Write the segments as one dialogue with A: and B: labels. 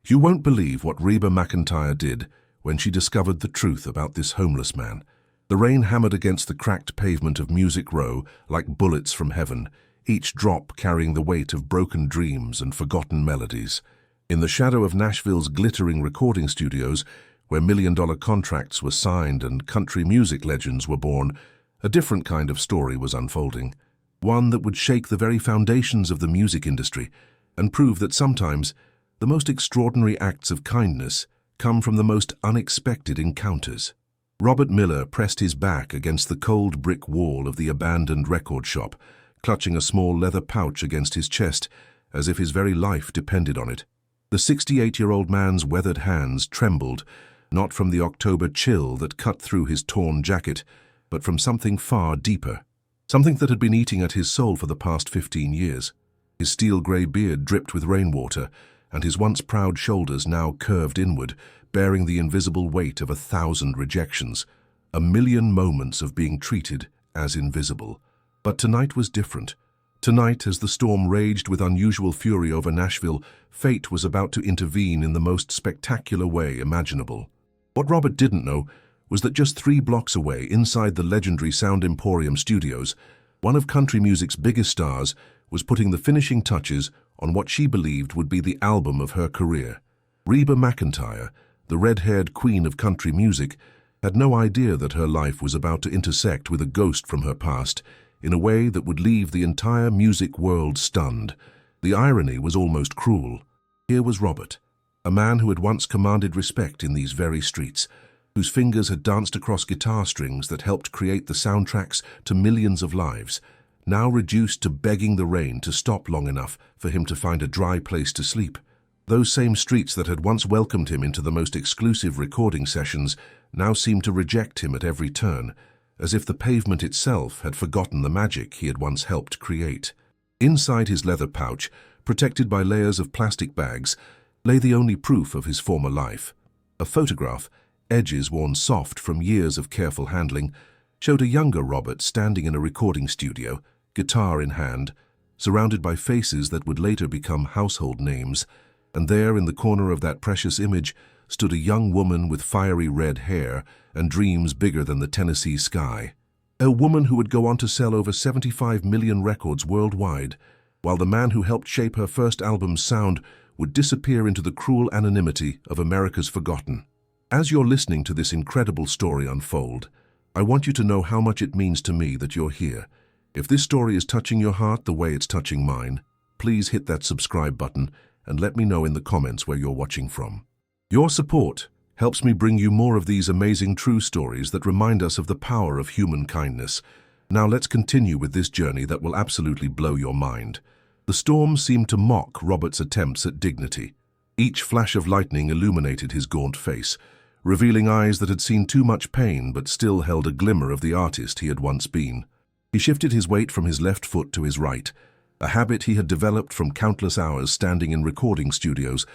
A: You won't believe what Reba McEntire did when she discovered the truth about this homeless man. The rain hammered against the cracked pavement of Music Row like bullets from heaven, each drop carrying the weight of broken dreams and forgotten melodies. In the shadow of Nashville's glittering recording studios, where million-dollar contracts were signed and country music legends were born, a different kind of story was unfolding. One that would shake the very foundations of the music industry and prove that sometimes the most extraordinary acts of kindness come from the most unexpected encounters. Robert Miller pressed his back against the cold brick wall of the abandoned record shop, clutching a small leather pouch against his chest as if his very life depended on it. The 68-year-old man's weathered hands trembled, not from the October chill that cut through his torn jacket, but from something far deeper, something that had been eating at his soul for the past 15 years. His steel-gray beard dripped with rainwater, and his once proud shoulders now curved inward, bearing the invisible weight of 1,000 rejections, 1,000,000 moments of being treated as invisible. But tonight was different. Tonight, as the storm raged with unusual fury over Nashville, fate was about to intervene in the most spectacular way imaginable. What Robert didn't know was that just 3 blocks away, inside the legendary Sound Emporium studios, one of country music's biggest stars was putting the finishing touches on what she believed would be the album of her career. Reba McEntire, the red-haired queen of country music, had no idea that her life was about to intersect with a ghost from her past in a way that would leave the entire music world stunned. The irony was almost cruel. Here was Robert, a man who had once commanded respect in these very streets, whose fingers had danced across guitar strings that helped create the soundtracks to millions of lives, now reduced to begging the rain to stop long enough for him to find a dry place to sleep. Those same streets that had once welcomed him into the most exclusive recording sessions now seemed to reject him at every turn, as if the pavement itself had forgotten the magic he had once helped create. Inside his leather pouch, protected by layers of plastic bags, lay the only proof of his former life. A photograph, edges worn soft from years of careful handling, showed a younger Robert standing in a recording studio, guitar in hand, surrounded by faces that would later become household names, and there in the corner of that precious image stood a young woman with fiery red hair and dreams bigger than the Tennessee sky. A woman who would go on to sell over 75 million records worldwide, while the man who helped shape her first album's sound would disappear into the cruel anonymity of America's forgotten. As you're listening to this incredible story unfold, I want you to know how much it means to me that you're here. If this story is touching your heart the way it's touching mine, please hit that subscribe button and let me know in the comments where you're watching from. Your support helps me bring you more of these amazing true stories that remind us of the power of human kindness. Now let's continue with this journey that will absolutely blow your mind. The storm seemed to mock Robert's attempts at dignity. Each flash of lightning illuminated his gaunt face, revealing eyes that had seen too much pain but still held a glimmer of the artist he had once been. He shifted his weight from his left foot to his right, a habit he had developed from countless hours standing in recording studios,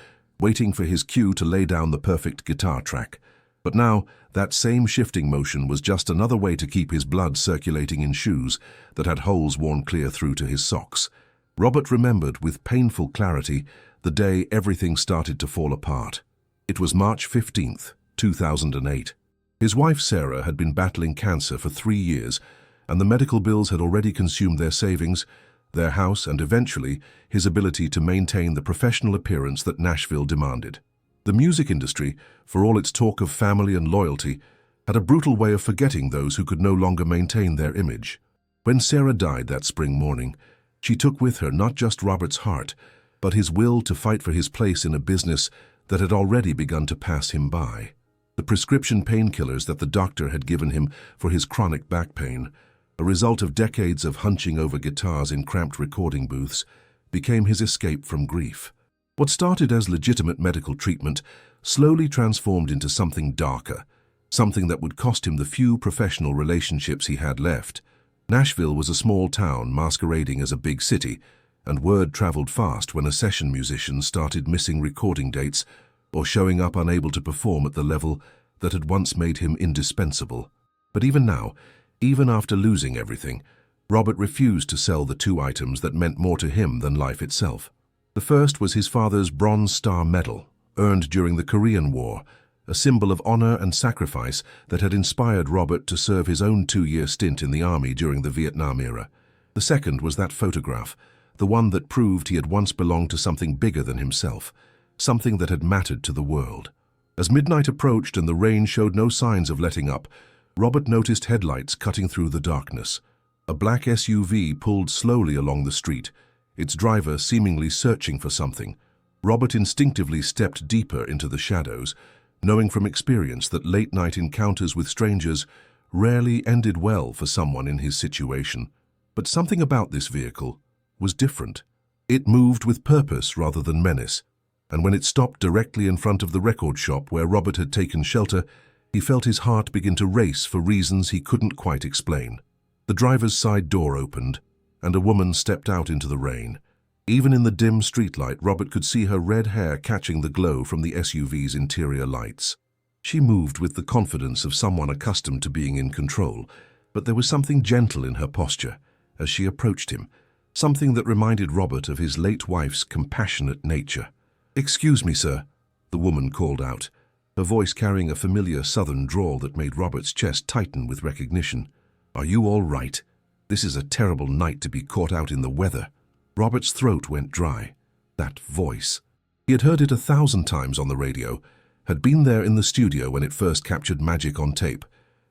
A: waiting for his cue to lay down the perfect guitar track. But now, that same shifting motion was just another way to keep his blood circulating in shoes that had holes worn clear through to his socks. Robert remembered with painful clarity the day everything started to fall apart. It was March 15th, 2008. His wife Sarah had been battling cancer for 3 years, and the medical bills had already consumed their savings, their house, and eventually his ability to maintain the professional appearance that Nashville demanded. The music industry, for all its talk of family and loyalty, had a brutal way of forgetting those who could no longer maintain their image. When Sarah died that spring morning, she took with her not just Robert's heart, but his will to fight for his place in a business that had already begun to pass him by. The prescription painkillers that the doctor had given him for his chronic back pain, a result of decades of hunching over guitars in cramped recording booths, became his escape from grief. What started as legitimate medical treatment slowly transformed into something darker, something that would cost him the few professional relationships he had left. Nashville was a small town masquerading as a big city, and word traveled fast when a session musician started missing recording dates or showing up unable to perform at the level that had once made him indispensable. But even now, even after losing everything, Robert refused to sell the 2 items that meant more to him than life itself. The first was his father's Bronze Star Medal, earned during the Korean War, a symbol of honor and sacrifice that had inspired Robert to serve his own 2-year stint in the army during the Vietnam era. The second was that photograph, the one that proved he had once belonged to something bigger than himself, something that had mattered to the world. As midnight approached and the rain showed no signs of letting up, Robert noticed headlights cutting through the darkness. A black SUV pulled slowly along the street, its driver seemingly searching for something. Robert instinctively stepped deeper into the shadows, knowing from experience that late-night encounters with strangers rarely ended well for someone in his situation. But something about this vehicle was different. It moved with purpose rather than menace, and when it stopped directly in front of the record shop where Robert had taken shelter, he felt his heart begin to race for reasons he couldn't quite explain. The driver's side door opened, and a woman stepped out into the rain. Even in the dim streetlight, Robert could see her red hair catching the glow from the SUV's interior lights. She moved with the confidence of someone accustomed to being in control, but there was something gentle in her posture as she approached him, something that reminded Robert of his late wife's compassionate nature. "Excuse me, sir," the woman called out, her voice carrying a familiar southern drawl that made Robert's chest tighten with recognition. "Are you all right? This is a terrible night to be caught out in the weather." Robert's throat went dry. That voice. He had heard it 1,000 times on the radio, had been there in the studio when it first captured magic on tape,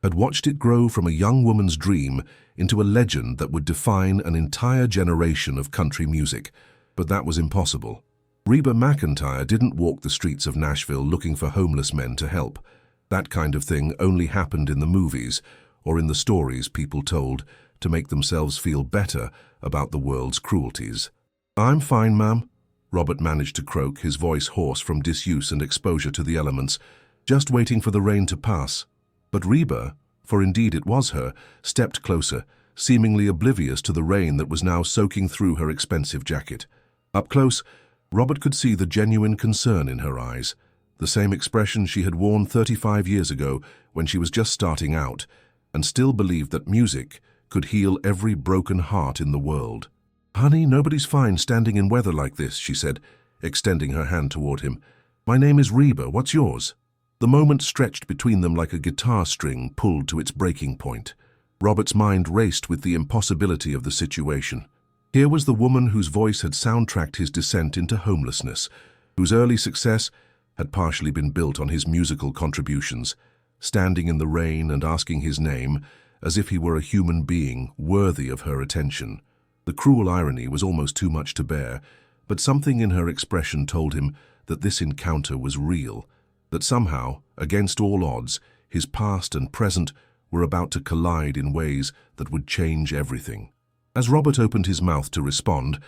A: had watched it grow from a young woman's dream into a legend that would define an entire generation of country music. But that was impossible. Reba McEntire didn't walk the streets of Nashville looking for homeless men to help. That kind of thing only happened in the movies or in the stories people told to make themselves feel better about the world's cruelties. "I'm fine, ma'am," Robert managed to croak, his voice hoarse from disuse and exposure to the elements, "just waiting for the rain to pass." But Reba, for indeed it was her, stepped closer, seemingly oblivious to the rain that was now soaking through her expensive jacket. Up close, Robert could see the genuine concern in her eyes, the same expression she had worn 35 years ago when she was just starting out, and still believed that music could heal every broken heart in the world. "Honey, nobody's fine standing in weather like this," she said, extending her hand toward him. "My name is Reba. What's yours?" The moment stretched between them like a guitar string pulled to its breaking point. Robert's mind raced with the impossibility of the situation. Here was the woman whose voice had soundtracked his descent into homelessness, whose early success had partially been built on his musical contributions, standing in the rain and asking his name as if he were a human being worthy of her attention. The cruel irony was almost too much to bear, but something in her expression told him that this encounter was real, that somehow, against all odds, his past and present were about to collide in ways that would change everything. As Robert opened his mouth to respond,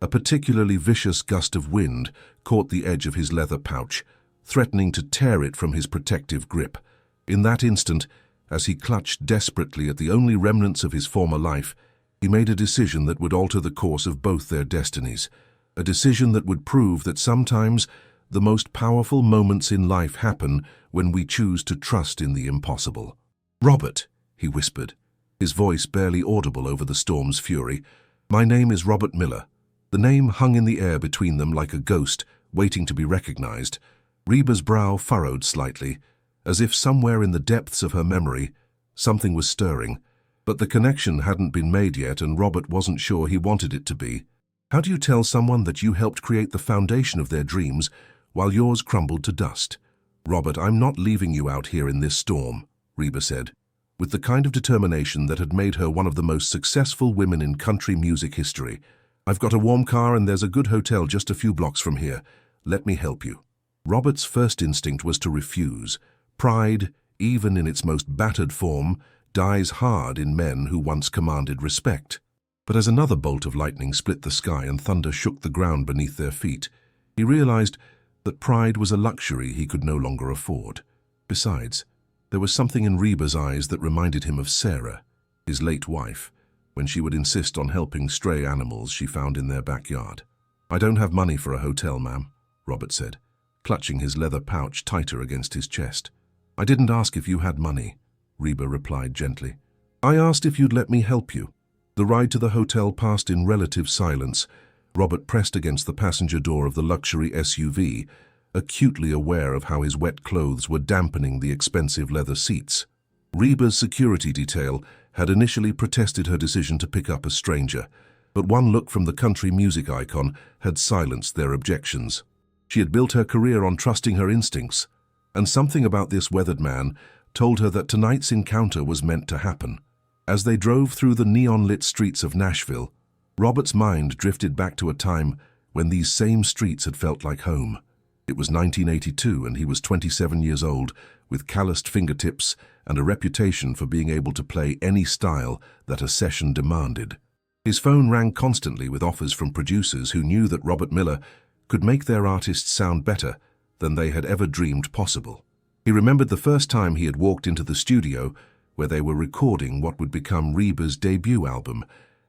A: a particularly vicious gust of wind caught the edge of his leather pouch, threatening to tear it from his protective grip. In that instant, as he clutched desperately at the only remnants of his former life, he made a decision that would alter the course of both their destinies, a decision that would prove that sometimes the most powerful moments in life happen when we choose to trust in the impossible. "Robert," he whispered, his voice barely audible over the storm's fury, "my name is Robert Miller." The name hung in the air between them like a ghost, waiting to be recognized. Reba's brow furrowed slightly, as if somewhere in the depths of her memory something was stirring, but the connection hadn't been made yet and Robert wasn't sure he wanted it to be. "How do you tell someone that you helped create the foundation of their dreams while yours crumbled to dust?" "Robert, I'm not leaving you out here in this storm," Reba said, with the kind of determination that had made her one of the most successful women in country music history. "I've got a warm car and there's a good hotel just a few blocks from here. Let me help you." Robert's first instinct was to refuse. Pride, even in its most battered form, dies hard in men who once commanded respect. But as another bolt of lightning split the sky and thunder shook the ground beneath their feet, he realized that pride was a luxury he could no longer afford. Besides, there was something in Reba's eyes that reminded him of Sarah, his late wife, when she would insist on helping stray animals she found in their backyard. "I don't have money for a hotel, ma'am," Robert said, clutching his leather pouch tighter against his chest. "I didn't ask if you had money," Reba replied gently. "I asked if you'd let me help you." The ride to the hotel passed in relative silence. Robert pressed against the passenger door of the luxury SUV, acutely aware of how his wet clothes were dampening the expensive leather seats. Reba's security detail had initially protested her decision to pick up a stranger, but one look from the country music icon had silenced their objections. She had built her career on trusting her instincts, and something about this weathered man told her that tonight's encounter was meant to happen. As they drove through the neon-lit streets of Nashville, Robert's mind drifted back to a time when these same streets had felt like home. It was 1982 and he was 27 years old, with calloused fingertips and a reputation for being able to play any style that a session demanded. His phone rang constantly with offers from producers who knew that Robert Miller could make their artists sound better than they had ever dreamed possible. He remembered the first time he had walked into the studio where they were recording what would become Reba's debut album.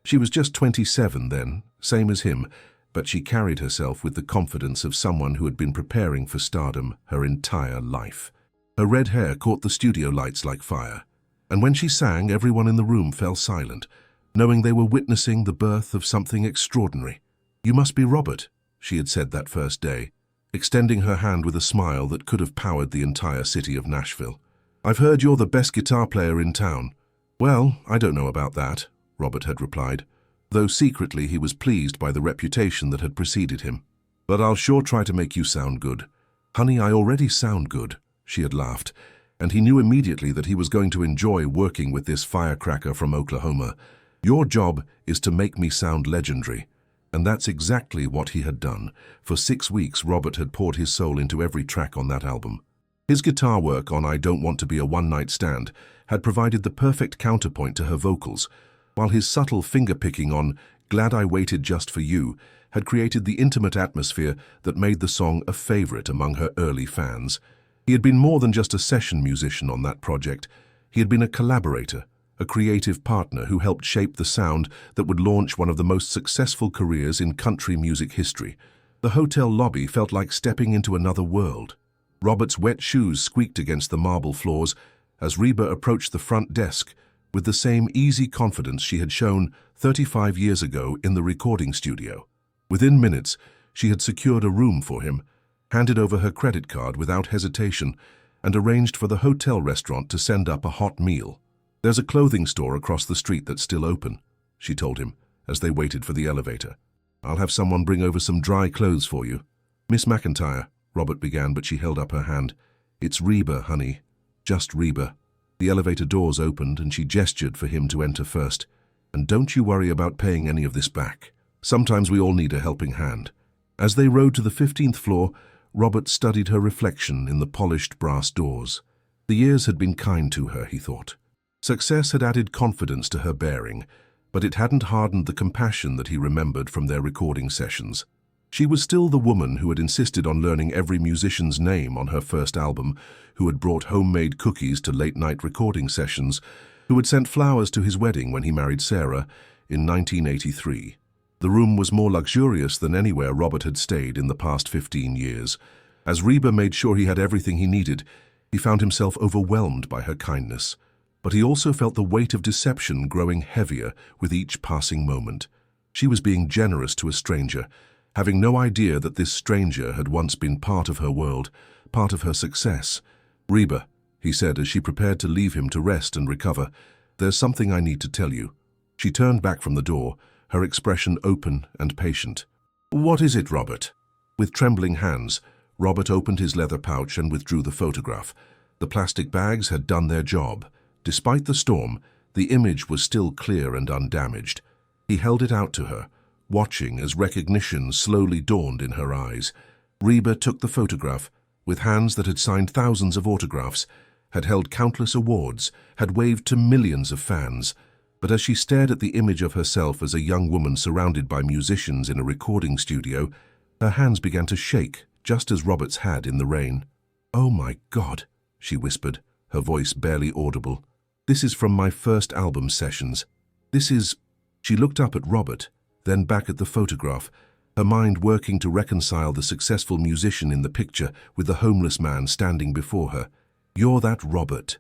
A: She was just 27 then, same as him, but she carried herself with the confidence of someone who had been preparing for stardom her entire life. Her red hair caught the studio lights like fire, and when she sang, everyone in the room fell silent, knowing they were witnessing the birth of something extraordinary. "You must be Robert," she had said that first day, extending her hand with a smile that could have powered the entire city of Nashville. "I've heard you're the best guitar player in town." "Well, I don't know about that," Robert had replied, though secretly he was pleased by the reputation that had preceded him. "But I'll sure try to make you sound good." "Honey, I already sound good," she had laughed, and he knew immediately that he was going to enjoy working with this firecracker from Oklahoma. "Your job is to make me sound legendary." And that's exactly what he had done. For 6 weeks, Robert had poured his soul into every track on that album. His guitar work on I Don't Want to Be a One-Night Stand had provided the perfect counterpoint to her vocals, while his subtle finger-picking on Glad I Waited Just for You had created the intimate atmosphere that made the song a favorite among her early fans. He had been more than just a session musician on that project. He had been a collaborator, a creative partner who helped shape the sound that would launch one of the most successful careers in country music history. The hotel lobby felt like stepping into another world. Robert's wet shoes squeaked against the marble floors as Reba approached the front desk with the same easy confidence she had shown 35 years ago in the recording studio. Within minutes, she had secured a room for him, handed over her credit card without hesitation, and arranged for the hotel restaurant to send up a hot meal. "There's a clothing store across the street that's still open," she told him as they waited for the elevator. "I'll have someone bring over some dry clothes for you." "Miss McEntire," Robert began, but she held up her hand. "It's Reba, honey. Just Reba." The elevator doors opened and she gestured for him to enter first. "And don't you worry about paying any of this back. Sometimes we all need a helping hand." As they rode to the 15th floor, Robert studied her reflection in the polished brass doors. The years had been kind to her, he thought. Success had added confidence to her bearing, but it hadn't hardened the compassion that he remembered from their recording sessions. She was still the woman who had insisted on learning every musician's name on her first album, who had brought homemade cookies to late-night recording sessions, who had sent flowers to his wedding when he married Sarah in 1983. The room was more luxurious than anywhere Robert had stayed in the past 15 years. As Reba made sure he had everything he needed, he found himself overwhelmed by her kindness. But he also felt the weight of deception growing heavier with each passing moment. She was being generous to a stranger, having no idea that this stranger had once been part of her world, part of her success. "Reba," he said as she prepared to leave him to rest and recover, "there's something I need to tell you." She turned back from the door, her expression open and patient. "What is it, Robert?" With trembling hands, Robert opened his leather pouch and withdrew the photograph. The plastic bags had done their job. Despite the storm, the image was still clear and undamaged. He held it out to her, watching as recognition slowly dawned in her eyes. Reba took the photograph, with hands that had signed thousands of autographs, had held countless awards, had waved to millions of fans. But as she stared at the image of herself as a young woman surrounded by musicians in a recording studio, her hands began to shake, just as Robert's had in the rain. "Oh my God," she whispered, her voice barely audible. "This is from my first album sessions. This is—" She looked up at Robert, then back at the photograph, her mind working to reconcile the successful musician in the picture with the homeless man standing before her. "You're that Robert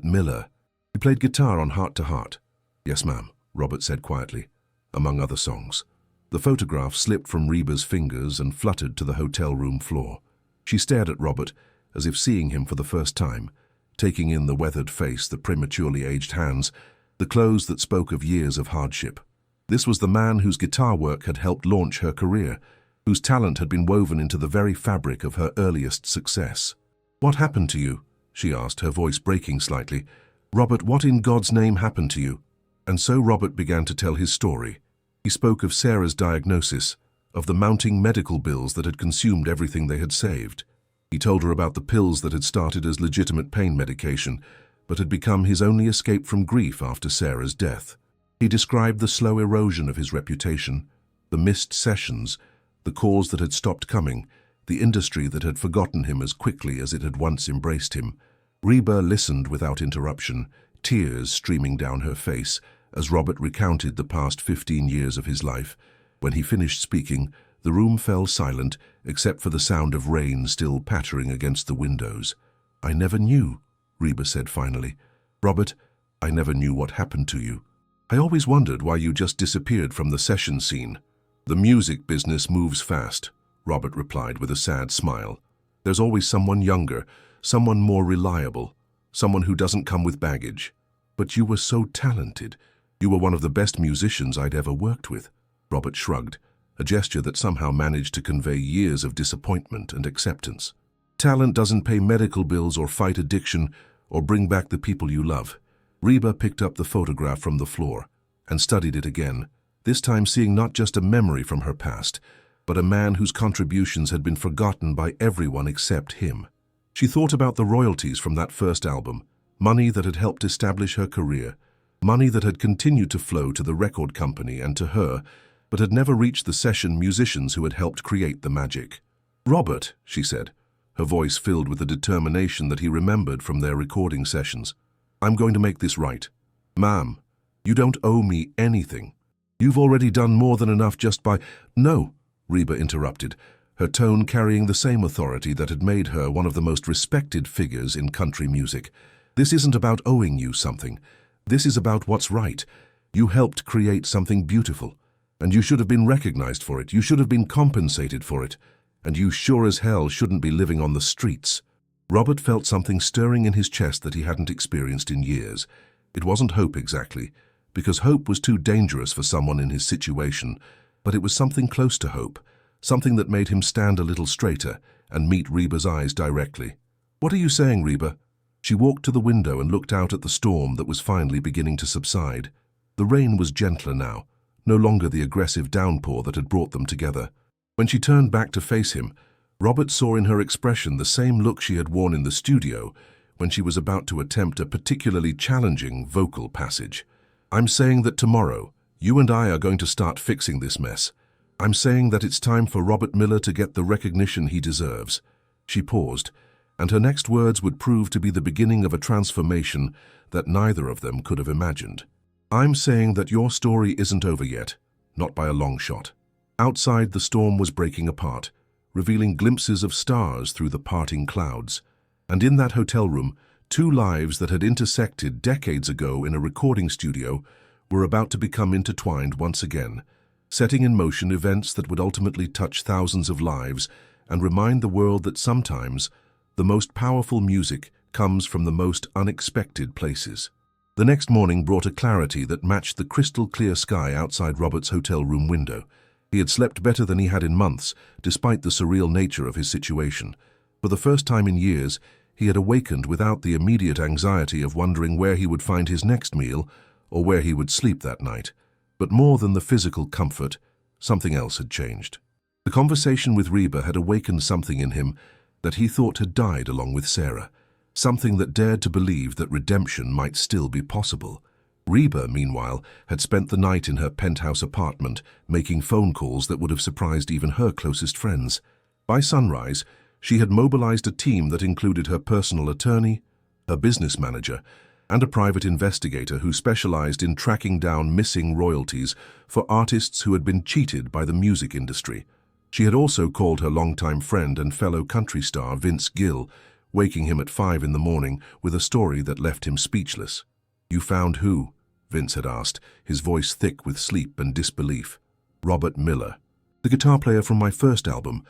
A: Miller." He played guitar on Heart to Heart. "Yes, ma'am," Robert said quietly, among other songs. The photograph slipped from Reba's fingers and fluttered to the hotel room floor. She stared at Robert, as if seeing him for the first time, taking in the weathered face, the prematurely aged hands, the clothes that spoke of years of hardship. This was the man whose guitar work had helped launch her career, whose talent had been woven into the very fabric of her earliest success. "What happened to you?" she asked, her voice breaking slightly. "Robert, what in God's name happened to you?" And so Robert began to tell his story. He spoke of Sarah's diagnosis, of the mounting medical bills that had consumed everything they had saved. He told her about the pills that had started as legitimate pain medication, but had become his only escape from grief after Sarah's death. He described the slow erosion of his reputation, the missed sessions, the calls that had stopped coming, the industry that had forgotten him as quickly as it had once embraced him. Reba listened without interruption, tears streaming down her face, as Robert recounted the past 15 years of his life. When he finished speaking, the room fell silent, except for the sound of rain still pattering against the windows. "I never knew," Reba said finally. "Robert, I never knew what happened to you. I always wondered why you just disappeared from the session scene." "The music business moves fast," Robert replied with a sad smile. "There's always someone younger, someone more reliable, someone who doesn't come with baggage. But you were so talented. You were one of the best musicians I'd ever worked with." Robert shrugged, a gesture that somehow managed to convey years of disappointment and acceptance. "Talent doesn't pay medical bills or fight addiction or bring back the people you love." Reba picked up the photograph from the floor and studied it again, this time seeing not just a memory from her past, but a man whose contributions had been forgotten by everyone except him. She thought about the royalties from that first album, money that had helped establish her career, money that had continued to flow to the record company and to her, but had never reached the session musicians who had helped create the magic. "Robert," she said, her voice filled with the determination that he remembered from their recording sessions, "I'm going to make this right. Ma'am, you don't owe me anything. You've already done more than enough just by—" "No," Reba interrupted, her tone carrying the same authority that had made her one of the most respected figures in country music. "This isn't about owing you something. This is about what's right. You helped create something beautiful, and you should have been recognized for it. You should have been compensated for it, and you sure as hell shouldn't be living on the streets." Robert felt something stirring in his chest that he hadn't experienced in years. It wasn't hope exactly, because hope was too dangerous for someone in his situation, but it was something close to hope, something that made him stand a little straighter and meet Reba's eyes directly. "What are you saying, Reba?" She walked to the window and looked out at the storm that was finally beginning to subside. The rain was gentler now, no longer the aggressive downpour that had brought them together. When she turned back to face him, Robert saw in her expression the same look she had worn in the studio when she was about to attempt a particularly challenging vocal passage. "I'm saying that tomorrow, you and I are going to start fixing this mess. I'm saying that it's time for Robert Miller to get the recognition he deserves." She paused, and her next words would prove to be the beginning of a transformation that neither of them could have imagined. "I'm saying that your story isn't over yet, not by a long shot." Outside, the storm was breaking apart, revealing glimpses of stars through the parting clouds. And in that hotel room, two lives that had intersected decades ago in a recording studio were about to become intertwined once again, setting in motion events that would ultimately touch thousands of lives and remind the world that sometimes the most powerful music comes from the most unexpected places. The next morning brought a clarity that matched the crystal-clear sky outside Robert's hotel room window. He had slept better than he had in months, despite the surreal nature of his situation. For the first time in years, he had awakened without the immediate anxiety of wondering where he would find his next meal or where he would sleep that night. But more than the physical comfort, something else had changed. The conversation with Reba had awakened something in him that he thought had died along with Sarah, something that dared to believe that redemption might still be possible. Reba, meanwhile, had spent the night in her penthouse apartment, making phone calls that would have surprised even her closest friends. By sunrise, she had mobilized a team that included her personal attorney, her business manager, and a private investigator who specialized in tracking down missing royalties for artists who had been cheated by the music industry. She had also called her longtime friend and fellow country star Vince Gill, waking him at 5 in the morning with a story that left him speechless. "You found who?" Vince had asked, his voice thick with sleep and disbelief. "Robert Miller, the guitar player from my first album.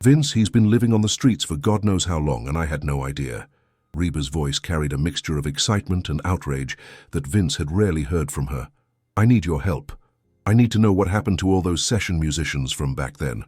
A: Vince, he's been living on the streets for God knows how long, and I had no idea. Reba's voice carried a mixture of excitement and outrage that Vince had rarely heard from her. I need your help. I need to know what happened to all those session musicians from back then.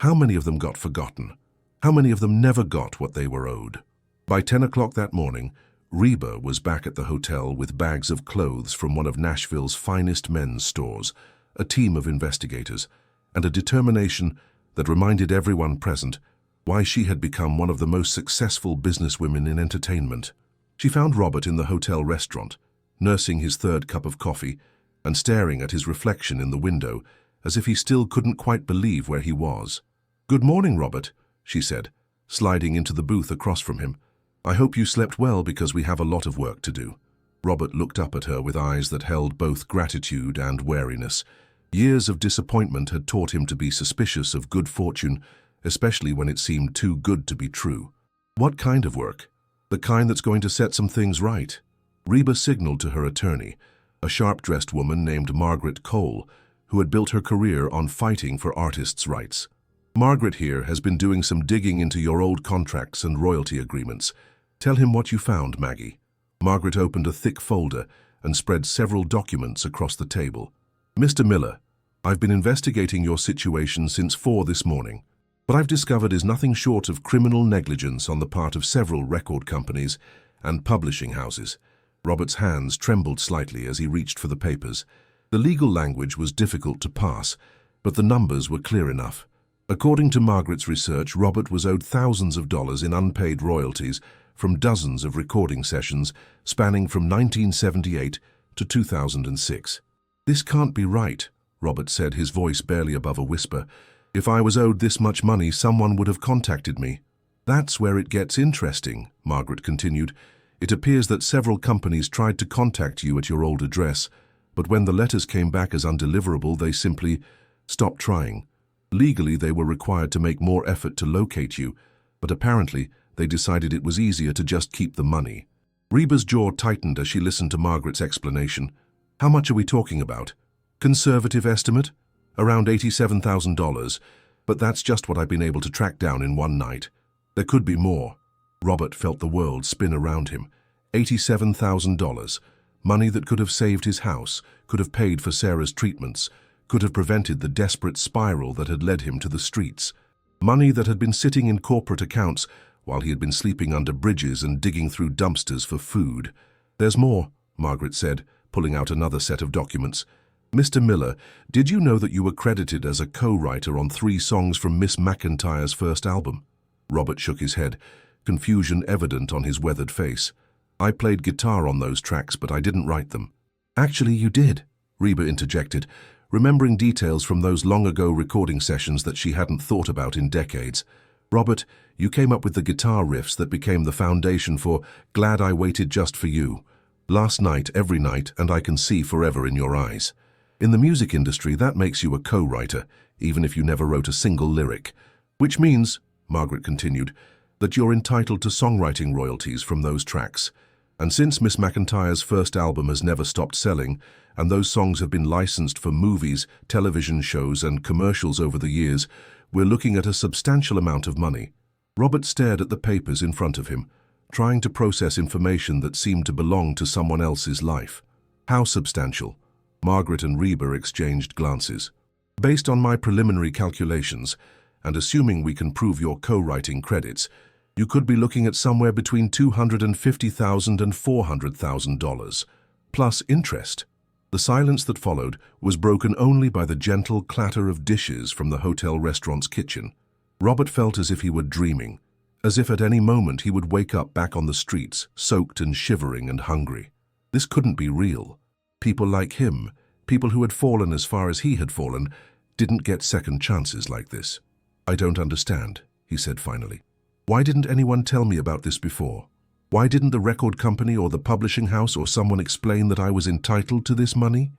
A: How many of them got forgotten? How many of them never got what they were owed? By 10 o'clock that morning, Reba was back at the hotel with bags of clothes from one of Nashville's finest men's stores, a team of investigators, and a determination that reminded everyone present why she had become one of the most successful businesswomen in entertainment. She found Robert in the hotel restaurant, nursing his third cup of coffee and staring at his reflection in the window as if he still couldn't quite believe where he was. "Good morning, Robert," she said, sliding into the booth across from him. "I hope you slept well because we have a lot of work to do." Robert looked up at her with eyes that held both gratitude and wariness. Years of disappointment had taught him to be suspicious of good fortune, especially when it seemed too good to be true. "What kind of work?" "The kind that's going to set some things right." Reba signaled to her attorney, a sharp-dressed woman named Margaret Cole, who had built her career on fighting for artists' rights. "Margaret here has been doing some digging into your old contracts and royalty agreements. Tell him what you found, Maggie." Margaret opened a thick folder and spread several documents across the table. "Mr. Miller, I've been investigating your situation since 4 this morning. What I've discovered is nothing short of criminal negligence on the part of several record companies and publishing houses." Robert's hands trembled slightly as he reached for the papers. The legal language was difficult to pass, but the numbers were clear enough. According to Margaret's research, Robert was owed thousands of dollars in unpaid royalties from dozens of recording sessions spanning from 1978 to 2006. "This can't be right," Robert said, his voice barely above a whisper. "If I was owed this much money, someone would have contacted me." "That's where it gets interesting," Margaret continued. "It appears that several companies tried to contact you at your old address, but when the letters came back as undeliverable, they simply stopped trying. Legally, they were required to make more effort to locate you, but apparently they decided it was easier to just keep the money." Reba's jaw tightened as she listened to Margaret's explanation. "How much are we talking about?" "Conservative estimate? Around $87,000, but that's just what I've been able to track down in one night. There could be more." Robert felt the world spin around him. $87,000. Money that could have saved his house, could have paid for Sarah's treatments, could have prevented the desperate spiral that had led him to the streets. Money that had been sitting in corporate accounts while he had been sleeping under bridges and digging through dumpsters for food. "There's more," Margaret said, pulling out another set of documents. "Mr. Miller, did you know that you were credited as a co-writer on 3 songs from Miss McEntire's first album?" Robert shook his head, confusion evident on his weathered face. "I played guitar on those tracks, but I didn't write them." "Actually, you did," Reba interjected, remembering details from those long-ago recording sessions that she hadn't thought about in decades. "Robert, you came up with the guitar riffs that became the foundation for Glad I Waited Just for You. Last night, every night, and I can see forever in your eyes." In the music industry, that makes you a co-writer, even if you never wrote a single lyric. "Which means," Margaret continued, "that you're entitled to songwriting royalties from those tracks. And since Miss McEntire's first album has never stopped selling, and those songs have been licensed for movies, television shows, and commercials over the years, we're looking at a substantial amount of money." Robert stared at the papers in front of him, trying to process information that seemed to belong to someone else's life. "How substantial?" Margaret and Reba exchanged glances. "Based on my preliminary calculations, and assuming we can prove your co-writing credits, you could be looking at somewhere between $250,000 and $400,000, plus interest." The silence that followed was broken only by the gentle clatter of dishes from the hotel restaurant's kitchen. Robert felt as if he were dreaming, as if at any moment he would wake up back on the streets, soaked and shivering and hungry. This couldn't be real. People like him, people who had fallen as far as he had fallen, didn't get second chances like this. "I don't understand," he said finally. "Why didn't anyone tell me about this before? Why didn't the record company or the publishing house or someone explain that I was entitled to this money?"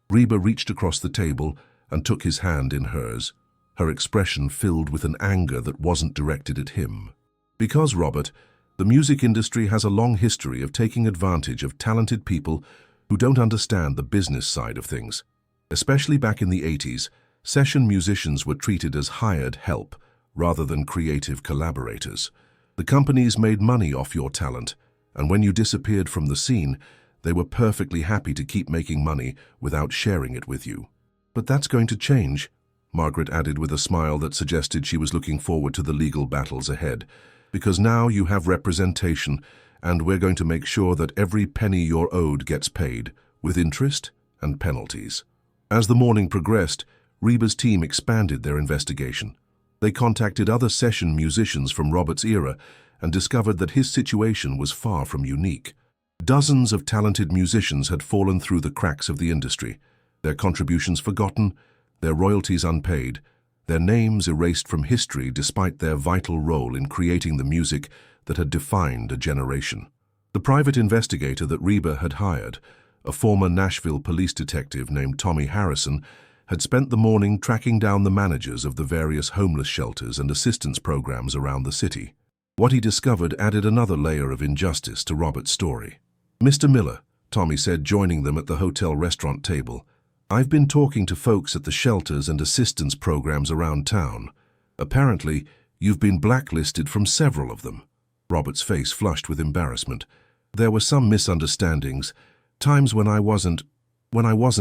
A: Reba reached across the table and took his hand in hers, her expression filled with an anger that wasn't directed at him. "Because, Robert, the music industry has a long history of taking advantage of talented people who don't understand the business side of things. Especially back in the 80s, session musicians were treated as hired help, rather than creative collaborators. The companies made money off your talent, and when you disappeared from the scene, they were perfectly happy to keep making money without sharing it with you. But that's going to change, Margaret added with a smile that suggested she was looking forward to the legal battles ahead, because now you have representation, and we're going to make sure that every penny you're owed gets paid, with interest and penalties. As the morning progressed, Reba's team expanded their investigation. They contacted other session musicians from Robert's era and discovered that his situation was far from unique. Dozens of talented musicians had fallen through the cracks of the industry, their contributions forgotten, their royalties unpaid, their names erased from history despite their vital role in creating the music that had defined a generation. The private investigator that Reba had hired, a former Nashville police detective named Tommy Harrison, had spent the morning tracking down the managers of the various homeless shelters and assistance programs around the city. What he discovered added another layer of injustice to Robert's story. "Mr. Miller," Tommy said, joining them at the hotel restaurant table, "I've been talking to folks at the shelters and assistance programs around town. Apparently, you've been blacklisted from several of them." Robert's face flushed with embarrassment. "There were some misunderstandings, times when I wasn't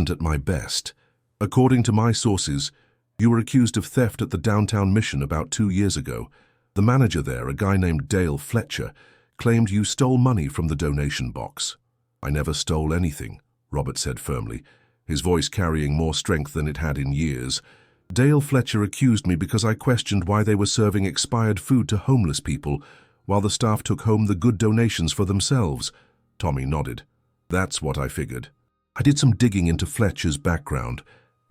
A: at my best. According to my sources, you were accused of theft at the downtown Mission about 2 years ago. The manager there, a guy named Dale Fletcher, claimed you stole money from the donation box." "I never stole anything," Robert said firmly, his voice carrying more strength than it had in years. "Dale Fletcher accused me because I questioned why they were serving expired food to homeless people while the staff took home the good donations for themselves." Tommy nodded. "That's what I figured. I did some digging into Fletcher's background.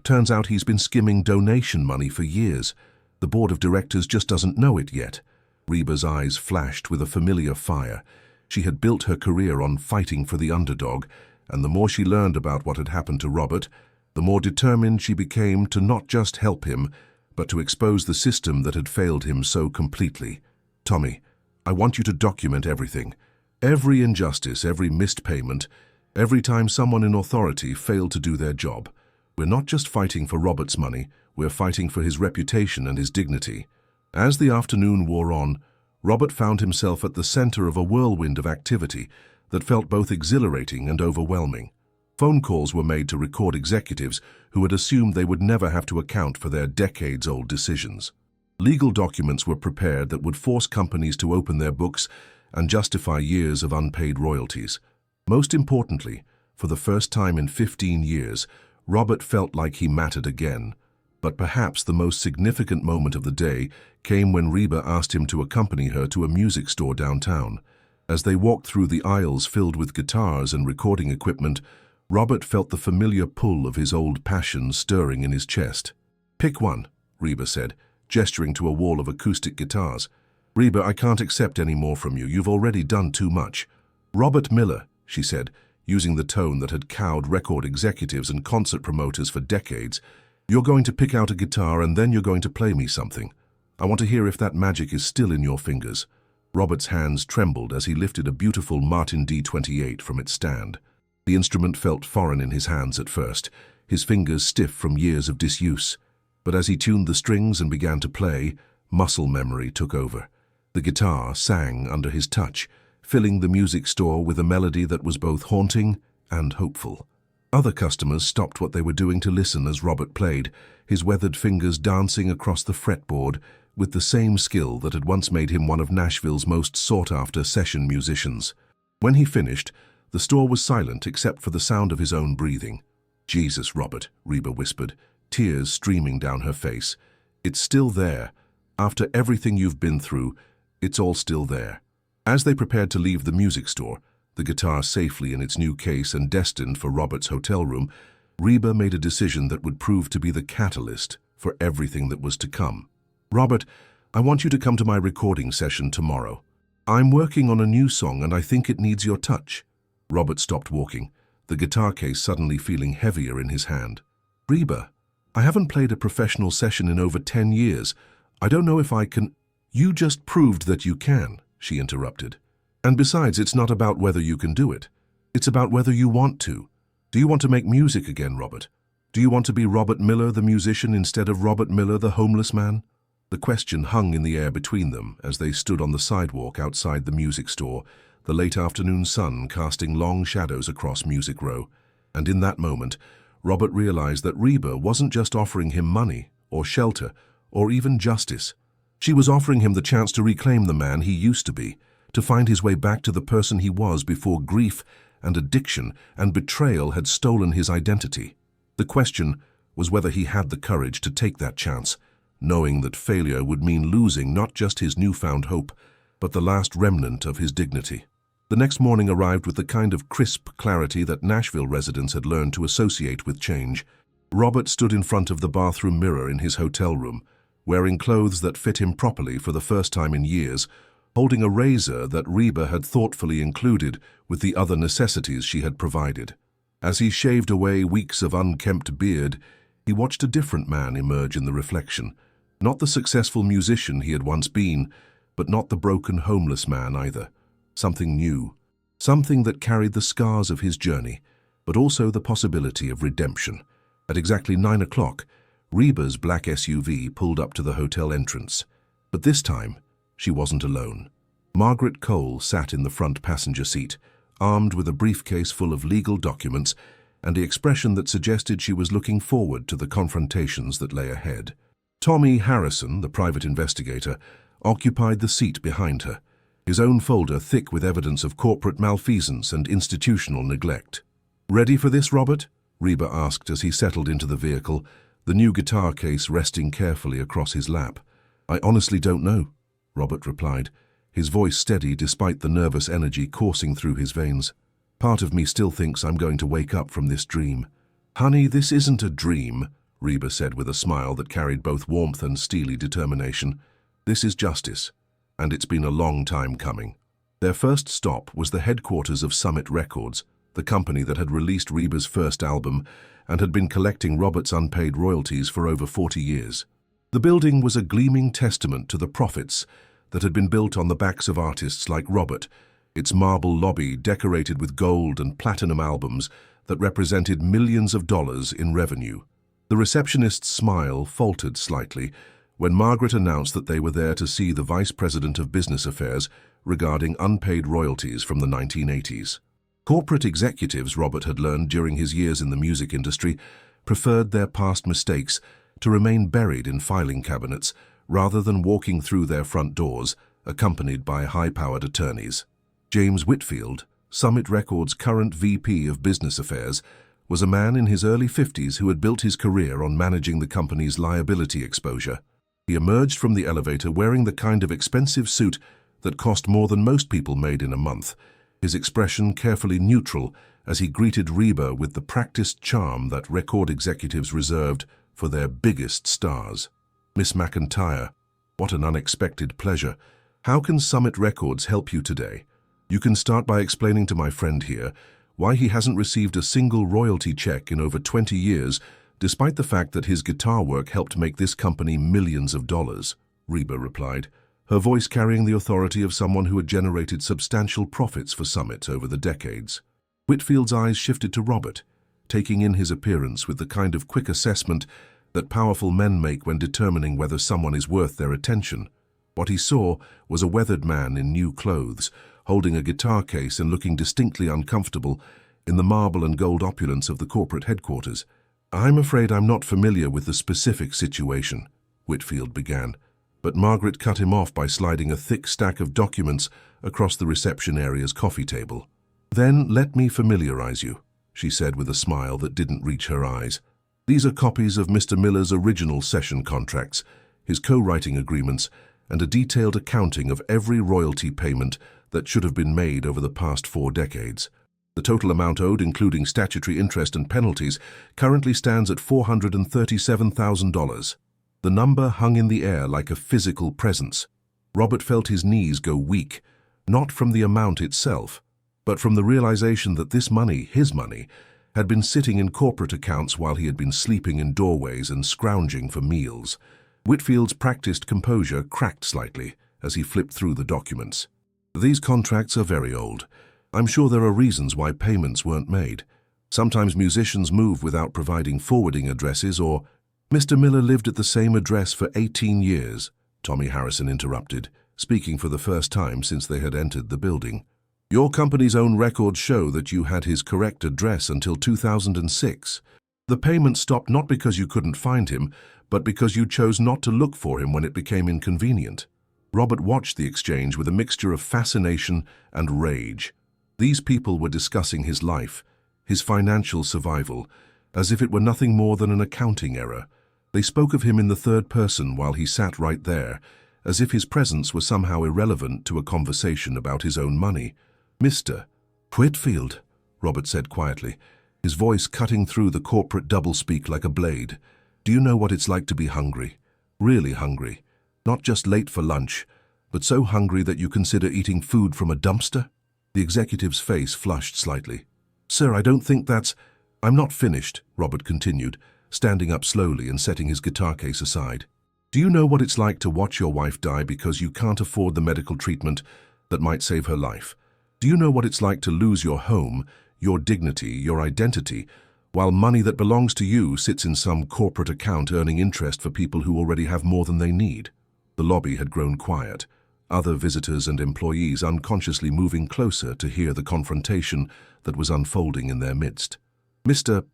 A: Turns out he's been skimming donation money for years. The board of directors just doesn't know it yet." Reba's eyes flashed with a familiar fire. She had built her career on fighting for the underdog, and the more she learned about what had happened to Robert, the more determined she became to not just help him, but to expose the system that had failed him so completely. "Tommy, I want you to document everything. Every injustice, every missed payment, every time someone in authority failed to do their job. We're not just fighting for Robert's money, we're fighting for his reputation and his dignity." As the afternoon wore on, Robert found himself at the center of a whirlwind of activity that felt both exhilarating and overwhelming. Phone calls were made to record executives who had assumed they would never have to account for their decades-old decisions. Legal documents were prepared that would force companies to open their books and justify years of unpaid royalties. Most importantly, for the first time in 15 years, Robert felt like he mattered again. But perhaps the most significant moment of the day came when Reba asked him to accompany her to a music store downtown. As they walked through the aisles filled with guitars and recording equipment, Robert felt the familiar pull of his old passion stirring in his chest. "Pick one," Reba said, gesturing to a wall of acoustic guitars. "Reba, I can't accept any more from you. You've already done too much." "Robert Miller," she said, using the tone that had cowed record executives and concert promoters for decades, "you're going to pick out a guitar and then you're going to play me something. I want to hear if that magic is still in your fingers." Robert's hands trembled as he lifted a beautiful Martin D28 from its stand. The instrument felt foreign in his hands at first, his fingers stiff from years of disuse. But as he tuned the strings and began to play, muscle memory took over. The guitar sang under his touch, filling the music store with a melody that was both haunting and hopeful. Other customers stopped what they were doing to listen as Robert played, his weathered fingers dancing across the fretboard with the same skill that had once made him one of Nashville's most sought-after session musicians. When he finished, the store was silent except for the sound of his own breathing. "Jesus, Robert," Reba whispered, tears streaming down her face. "It's still there. After everything you've been through, it's all still there." As they prepared to leave the music store, the guitar safely in its new case and destined for Robert's hotel room, Reba made a decision that would prove to be the catalyst for everything that was to come. "Robert, I want you to come to my recording session tomorrow. I'm working on a new song and I think it needs your touch." Robert stopped walking, the guitar case suddenly feeling heavier in his hand. "Reba, I haven't played a professional session in over 10 years. I don't know if I can—" "You just proved that you can," she interrupted. "And besides, it's not about whether you can do it. It's about whether you want to. Do you want to make music again, Robert? Do you want to be Robert Miller, the musician, instead of Robert Miller, the homeless man?" The question hung in the air between them as they stood on the sidewalk outside the music store, the late afternoon sun casting long shadows across Music Row. And in that moment, Robert realized that Reba wasn't just offering him money, or shelter, or even justice. She was offering him the chance to reclaim the man he used to be, to find his way back to the person he was before grief and addiction and betrayal had stolen his identity. The question was whether he had the courage to take that chance, knowing that failure would mean losing not just his newfound hope, but the last remnant of his dignity. The next morning arrived with the kind of crisp clarity that Nashville residents had learned to associate with change. Robert stood in front of the bathroom mirror in his hotel room, wearing clothes that fit him properly for the first time in years, holding a razor that Reba had thoughtfully included with the other necessities she had provided. As he shaved away weeks of unkempt beard, he watched a different man emerge in the reflection. Not the successful musician he had once been, but not the broken homeless man either. Something new, something that carried the scars of his journey, but also the possibility of redemption. At exactly 9 o'clock, Reba's black SUV pulled up to the hotel entrance. But this time, she wasn't alone. Margaret Cole sat in the front passenger seat, armed with a briefcase full of legal documents and the expression that suggested she was looking forward to the confrontations that lay ahead. Tommy Harrison, the private investigator, occupied the seat behind her, his own folder thick with evidence of corporate malfeasance and institutional neglect. "Ready for this, Robert?" Reba asked as he settled into the vehicle, the new guitar case resting carefully across his lap. "I honestly don't know," Robert replied, his voice steady despite the nervous energy coursing through his veins. "Part of me still thinks I'm going to wake up from this dream." "Honey, this isn't a dream," Reba said with a smile that carried both warmth and steely determination. "This is justice, and it's been a long time coming." Their first stop was the headquarters of Summit Records, the company that had released Reba's first album and had been collecting Robert's unpaid royalties for over 40 years. The building was a gleaming testament to the profits that had been built on the backs of artists like Robert, its marble lobby decorated with gold and platinum albums that represented millions of dollars in revenue. The receptionist's smile faltered slightly when Margaret announced that they were there to see the Vice President of Business Affairs regarding unpaid royalties from the 1980s. Corporate executives, Robert had learned during his years in the music industry, preferred their past mistakes to remain buried in filing cabinets rather than walking through their front doors, accompanied by high-powered attorneys. James Whitfield, Summit Records' current VP of Business Affairs, was a man in his early 50s who had built his career on managing the company's liability exposure. He emerged from the elevator wearing the kind of expensive suit that cost more than most people made in a month, his expression carefully neutral as he greeted Reba with the practiced charm that record executives reserved for their biggest stars. "Miss McEntire, what an unexpected pleasure. How can Summit Records help you today? You can start by explaining to my friend here why he hasn't received a single royalty check in over 20 years, despite the fact that his guitar work helped make this company millions of dollars," Reba replied, her voice carrying the authority of someone who had generated substantial profits for Summit over the decades. Whitfield's eyes shifted to Robert, taking in his appearance with the kind of quick assessment that powerful men make when determining whether someone is worth their attention. What he saw was a weathered man in new clothes, holding a guitar case and looking distinctly uncomfortable in the marble and gold opulence of the corporate headquarters. "I'm afraid I'm not familiar with the specific situation," Whitfield began, but Margaret cut him off by sliding a thick stack of documents across the reception area's coffee table. "Then let me familiarize you," she said with a smile that didn't reach her eyes. "These are copies of Mr. Miller's original session contracts, his co-writing agreements, and a detailed accounting of every royalty payment that should have been made over the past 4 decades. The total amount owed, including statutory interest and penalties, currently stands at $437,000. The number hung in the air like a physical presence. Robert felt his knees go weak, not from the amount itself, but from the realization that this money, his money, had been sitting in corporate accounts while he had been sleeping in doorways and scrounging for meals. Whitfield's practiced composure cracked slightly as he flipped through the documents. "These contracts are very old. I'm sure there are reasons why payments weren't made. Sometimes musicians move without providing forwarding addresses, or Mr. Miller lived at the same address for 18 years, Tommy Harrison interrupted, speaking for the first time since they had entered the building. "Your company's own records show that you had his correct address until 2006. The payment stopped not because you couldn't find him, but because you chose not to look for him when it became inconvenient." Robert watched the exchange with a mixture of fascination and rage. These people were discussing his life, his financial survival, as if it were nothing more than an accounting error. They spoke of him in the third person while he sat right there, as if his presence were somehow irrelevant to a conversation about his own money. "Mr. Whitfield," Robert said quietly, his voice cutting through the corporate doublespeak like a blade. "Do you know what it's like to be hungry? Really hungry? Not just late for lunch, but so hungry that you consider eating food from a dumpster?" The executive's face flushed slightly. "Sir, I don't think that's—" "I'm not finished," Robert continued, standing up slowly and setting his guitar case aside. "Do you know what it's like to watch your wife die because you can't afford the medical treatment that might save her life? Do you know what it's like to lose your home, your dignity, your identity, while money that belongs to you sits in some corporate account earning interest for people who already have more than they need?" The lobby had grown quiet, other visitors and employees unconsciously moving closer to hear the confrontation that was unfolding in their midst. "Mr.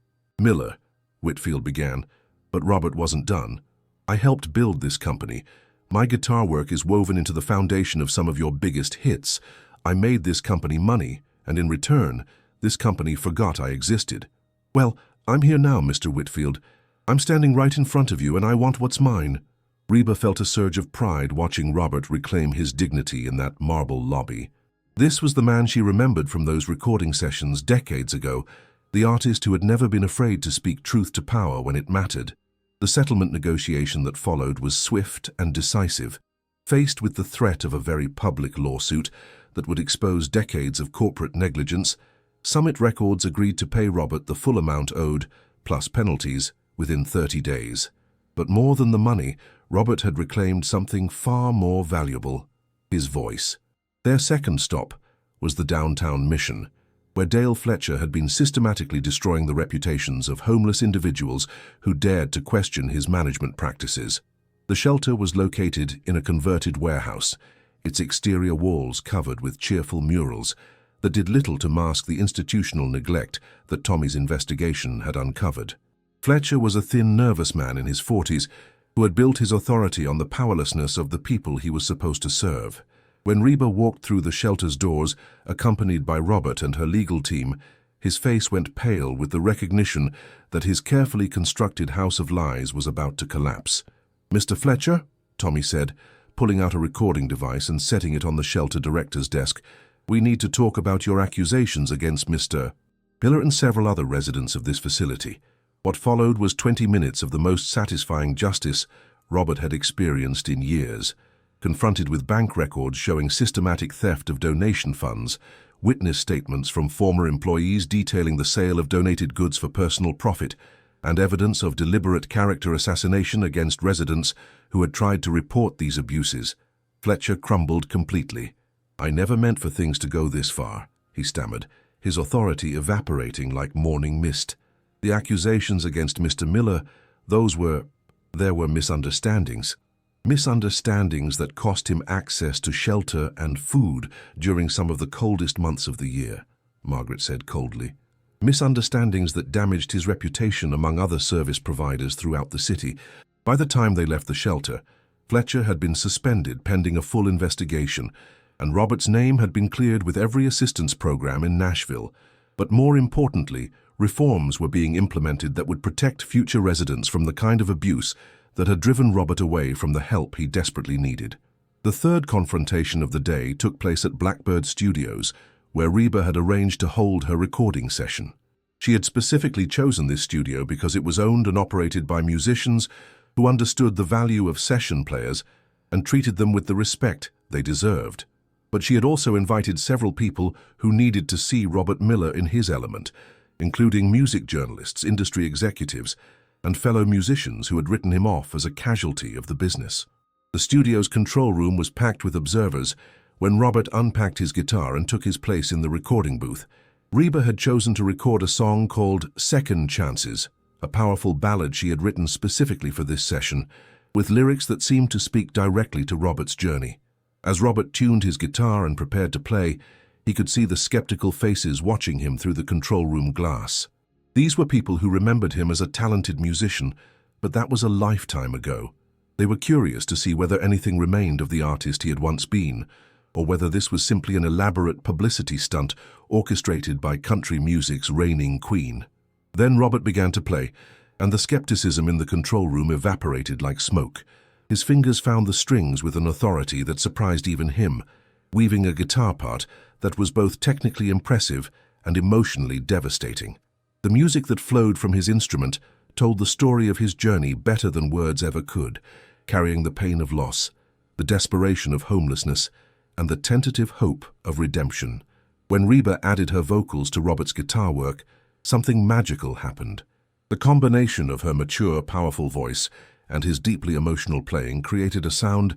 A: Miller," Whitfield began, but Robert wasn't done. "I helped build this company. My guitar work is woven into the foundation of some of your biggest hits. I made this company money, and in return, this company forgot I existed. Well, I'm here now, Mr. Whitfield. I'm standing right in front of you, and I want what's mine." Reba felt a surge of pride watching Robert reclaim his dignity in that marble lobby. This was the man she remembered from those recording sessions decades ago, the artist who had never been afraid to speak truth to power when it mattered. The settlement negotiation that followed was swift and decisive. Faced with the threat of a very public lawsuit that would expose decades of corporate negligence, Summit Records agreed to pay Robert the full amount owed, plus penalties, within 30 days. But more than the money, Robert had reclaimed something far more valuable: his voice. Their second stop was the downtown Mission, where Dale Fletcher had been systematically destroying the reputations of homeless individuals who dared to question his management practices. The shelter was located in a converted warehouse, its exterior walls covered with cheerful murals that did little to mask the institutional neglect that Tommy's investigation had uncovered. Fletcher was a thin, nervous man in his 40s who had built his authority on the powerlessness of the people he was supposed to serve. When Reba walked through the shelter's doors, accompanied by Robert and her legal team, his face went pale with the recognition that his carefully constructed house of lies was about to collapse. "Mr. Fletcher," Tommy said, pulling out a recording device and setting it on the shelter director's desk, "we need to talk about your accusations against Mr. Miller and several other residents of this facility." What followed was 20 minutes of the most satisfying justice Robert had experienced in years. Confronted with bank records showing systematic theft of donation funds, witness statements from former employees detailing the sale of donated goods for personal profit, and evidence of deliberate character assassination against residents who had tried to report these abuses, Fletcher crumbled completely. "I never meant for things to go this far," he stammered, his authority evaporating like morning mist. "The accusations against Mr. Miller, there were misunderstandings. Misunderstandings that cost him access to shelter and food during some of the coldest months of the year," Margaret said coldly. "Misunderstandings that damaged his reputation among other service providers throughout the city. By the time they left the shelter, Fletcher had been suspended pending a full investigation, and Robert's name had been cleared with every assistance program in Nashville. But more importantly, reforms were being implemented that would protect future residents from the kind of abuse that had driven Robert away from the help he desperately needed. The third confrontation of the day took place at Blackbird Studios, where Reba had arranged to hold her recording session. She had specifically chosen this studio because it was owned and operated by musicians who understood the value of session players and treated them with the respect they deserved. But she had also invited several people who needed to see Robert Miller in his element, including music journalists, industry executives, and fellow musicians who had written him off as a casualty of the business. The studio's control room was packed with observers when Robert unpacked his guitar and took his place in the recording booth. Reba had chosen to record a song called Second Chances, a powerful ballad she had written specifically for this session, with lyrics that seemed to speak directly to Robert's journey. As Robert tuned his guitar and prepared to play, he could see the skeptical faces watching him through the control room glass. These were people who remembered him as a talented musician, but that was a lifetime ago. They were curious to see whether anything remained of the artist he had once been, or whether this was simply an elaborate publicity stunt orchestrated by country music's reigning queen. Then Robert began to play, and the skepticism in the control room evaporated like smoke. His fingers found the strings with an authority that surprised even him, weaving a guitar part that was both technically impressive and emotionally devastating. The music that flowed from his instrument told the story of his journey better than words ever could, carrying the pain of loss, the desperation of homelessness, and the tentative hope of redemption. When Reba added her vocals to Robert's guitar work, something magical happened. The combination of her mature, powerful voice and his deeply emotional playing created a sound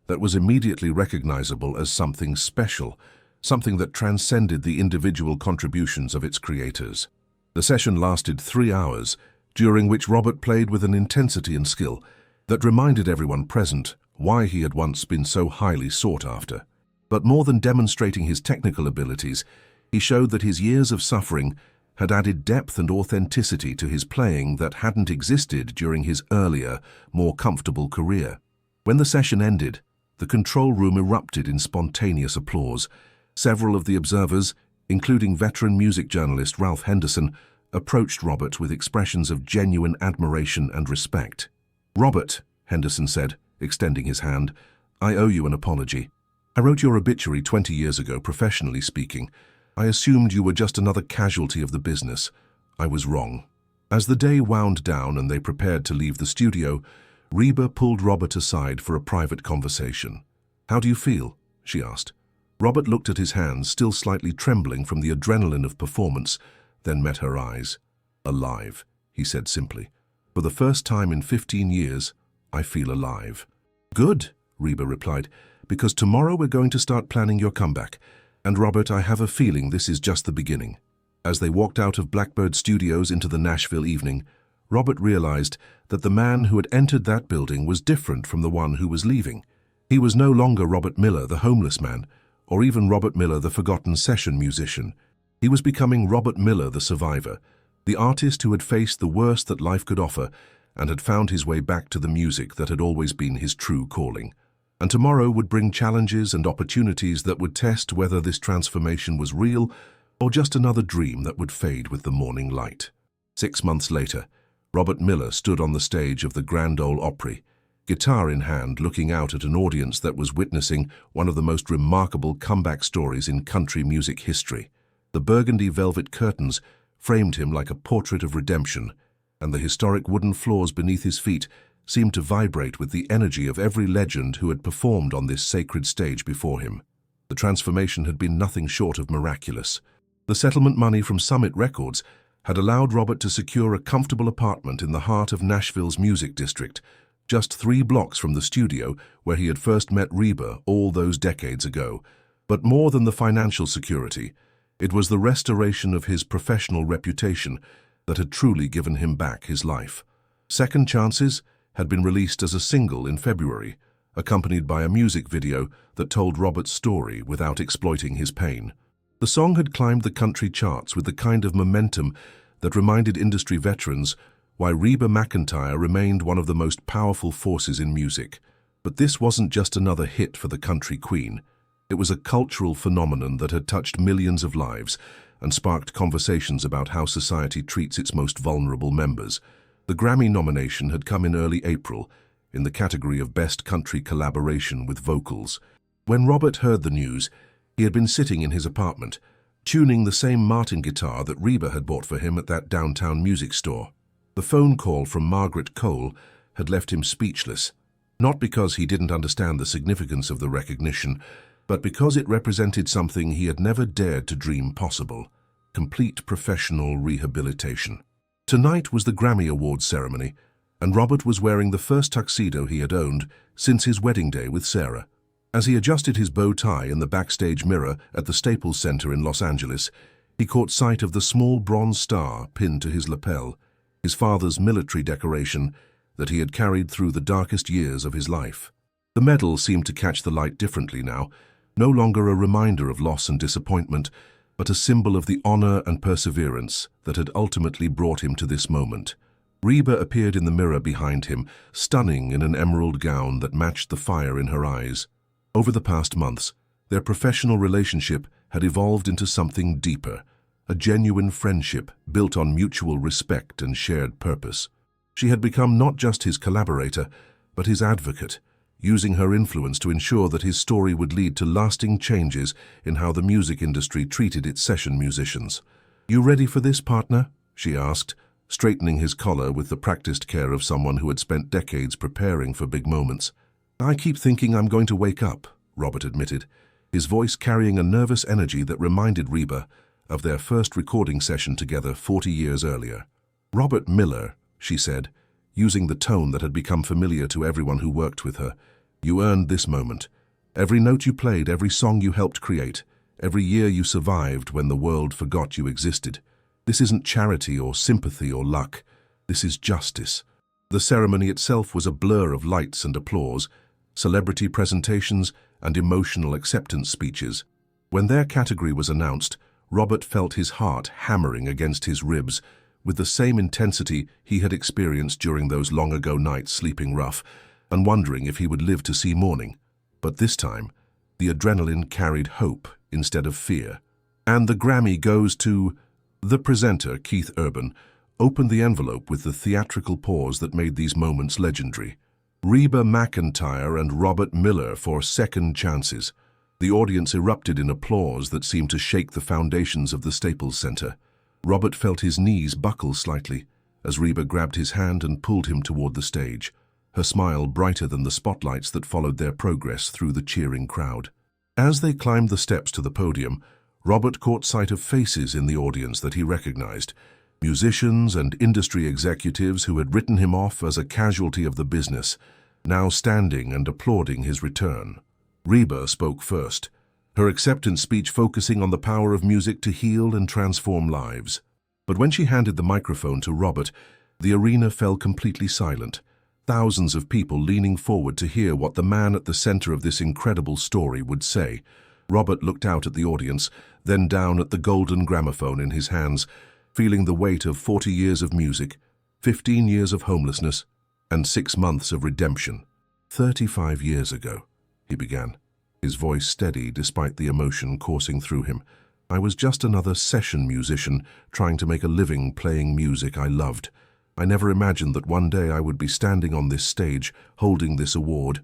A: that was immediately recognizable as something special, something that transcended the individual contributions of its creators. The session lasted 3 hours, during which Robert played with an intensity and skill that reminded everyone present why he had once been so highly sought after. But more than demonstrating his technical abilities, he showed that his years of suffering had added depth and authenticity to his playing that hadn't existed during his earlier, more comfortable career. When the session ended, the control room erupted in spontaneous applause. Several of the observers, including veteran music journalist Ralph Henderson, approached Robert with expressions of genuine admiration and respect. "Robert," Henderson said, extending his hand, "I owe you an apology. I wrote your obituary 20 years ago, professionally speaking. I assumed you were just another casualty of the business. I was wrong." As the day wound down and they prepared to leave the studio, Reba pulled Robert aside for a private conversation. "How do you feel?" she asked. Robert looked at his hands, still slightly trembling from the adrenaline of performance, then met her eyes. "Alive," he said simply. "For the first time in 15 years, I feel alive." "Good," Reba replied, "because tomorrow we're going to start planning your comeback. And Robert, I have a feeling this is just the beginning." As they walked out of Blackbird Studios into the Nashville evening, Robert realized that the man who had entered that building was different from the one who was leaving. He was no longer Robert Miller, the homeless man, or even Robert Miller, the forgotten session musician. He was becoming Robert Miller, the survivor, the artist who had faced the worst that life could offer and had found his way back to the music that had always been his true calling. And tomorrow would bring challenges and opportunities that would test whether this transformation was real or just another dream that would fade with the morning light. 6 months later, Robert Miller stood on the stage of the Grand Ole Opry, guitar in hand, looking out at an audience that was witnessing one of the most remarkable comeback stories in country music history. The burgundy velvet curtains framed him like a portrait of redemption, and the historic wooden floors beneath his feet seemed to vibrate with the energy of every legend who had performed on this sacred stage before him. The transformation had been nothing short of miraculous. The settlement money from Summit Records had allowed Robert to secure a comfortable apartment in the heart of Nashville's music district, just 3 blocks from the studio where he had first met Reba all those decades ago. But more than the financial security, it was the restoration of his professional reputation that had truly given him back his life. Second Chances had been released as a single in February, accompanied by a music video that told Robert's story without exploiting his pain. The song had climbed the country charts with the kind of momentum that reminded industry veterans why Reba McEntire remained one of the most powerful forces in music. But this wasn't just another hit for the country queen. It was a cultural phenomenon that had touched millions of lives and sparked conversations about how society treats its most vulnerable members. The Grammy nomination had come in early April, in the category of Best Country Collaboration with Vocals. When Robert heard the news, he had been sitting in his apartment, tuning the same Martin guitar that Reba had bought for him at that downtown music store. The phone call from Margaret Cole had left him speechless, not because he didn't understand the significance of the recognition, but because it represented something he had never dared to dream possible: complete professional rehabilitation. Tonight was the Grammy Awards ceremony, and Robert was wearing the first tuxedo he had owned since his wedding day with Sarah. As he adjusted his bow tie in the backstage mirror at the Staples Center in Los Angeles, he caught sight of the small bronze star pinned to his lapel, his father's military decoration that he had carried through the darkest years of his life. The medal seemed to catch the light differently now, no longer a reminder of loss and disappointment, but a symbol of the honor and perseverance that had ultimately brought him to this moment. Reba appeared in the mirror behind him, stunning in an emerald gown that matched the fire in her eyes. Over the past months, their professional relationship had evolved into something deeper, a genuine friendship built on mutual respect and shared purpose. She had become not just his collaborator, but his advocate, using her influence to ensure that his story would lead to lasting changes in how the music industry treated its session musicians. "You ready for this, partner?" she asked, straightening his collar with the practiced care of someone who had spent decades preparing for big moments. "I keep thinking I'm going to wake up," Robert admitted, his voice carrying a nervous energy that reminded Reba of their first recording session together 40 years earlier. "Robert Miller," she said, using the tone that had become familiar to everyone who worked with her. "You earned this moment. Every note you played, every song you helped create, every year you survived when the world forgot you existed. This isn't charity or sympathy or luck. This is justice." The ceremony itself was a blur of lights and applause, celebrity presentations, and emotional acceptance speeches. When their category was announced, Robert felt his heart hammering against his ribs, with the same intensity he had experienced during those long-ago nights sleeping rough, and wondering if he would live to see morning. But this time, the adrenaline carried hope instead of fear. "And the Grammy goes to..." The presenter, Keith Urban, opened the envelope with the theatrical pause that made these moments legendary. "Reba McEntire and Robert Miller for Second Chances." The audience erupted in applause that seemed to shake the foundations of the Staples Center. Robert felt his knees buckle slightly as Reba grabbed his hand and pulled him toward the stage, her smile brighter than the spotlights that followed their progress through the cheering crowd. As they climbed the steps to the podium, Robert caught sight of faces in the audience that he recognized, musicians and industry executives who had written him off as a casualty of the business, now standing and applauding his return. Reba spoke first, her acceptance speech focusing on the power of music to heal and transform lives. But when she handed the microphone to Robert, the arena fell completely silent, thousands of people leaning forward to hear what the man at the center of this incredible story would say. Robert looked out at the audience, then down at the golden gramophone in his hands, feeling the weight of 40 years of music, 15 years of homelessness, and 6 months of redemption. 35 years ago, he began, his voice steady despite the emotion coursing through him. "I was just another session musician trying to make a living playing music I loved. I never imagined that one day I would be standing on this stage, holding this award,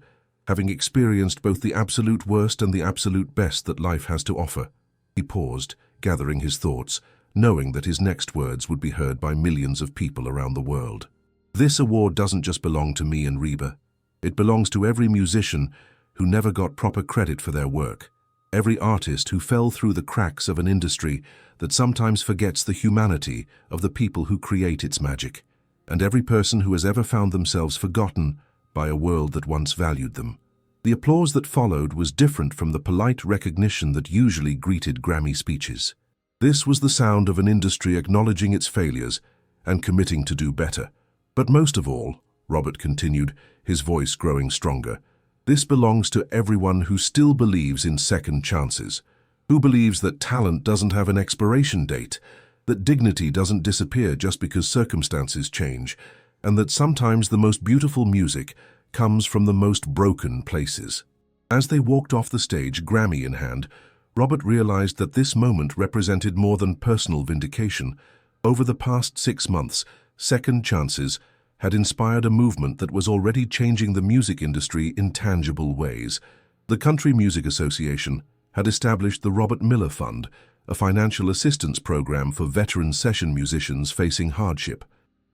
A: having experienced both the absolute worst and the absolute best that life has to offer." He paused, gathering his thoughts, knowing that his next words would be heard by millions of people around the world. "This award doesn't just belong to me and Reba. It belongs to every musician who never got proper credit for their work, every artist who fell through the cracks of an industry that sometimes forgets the humanity of the people who create its magic, and every person who has ever found themselves forgotten by a world that once valued them." The applause that followed was different from the polite recognition that usually greeted Grammy speeches. This was the sound of an industry acknowledging its failures and committing to do better. "But most of all," Robert continued, his voice growing stronger, "this belongs to everyone who still believes in second chances, who believes that talent doesn't have an expiration date, that dignity doesn't disappear just because circumstances change, and that sometimes the most beautiful music comes from the most broken places." As they walked off the stage, Grammy in hand, Robert realized that this moment represented more than personal vindication. Over the past 6 months, Second Chances had inspired a movement that was already changing the music industry in tangible ways. The Country Music Association had established the Robert Miller Fund, a financial assistance program for veteran session musicians facing hardship.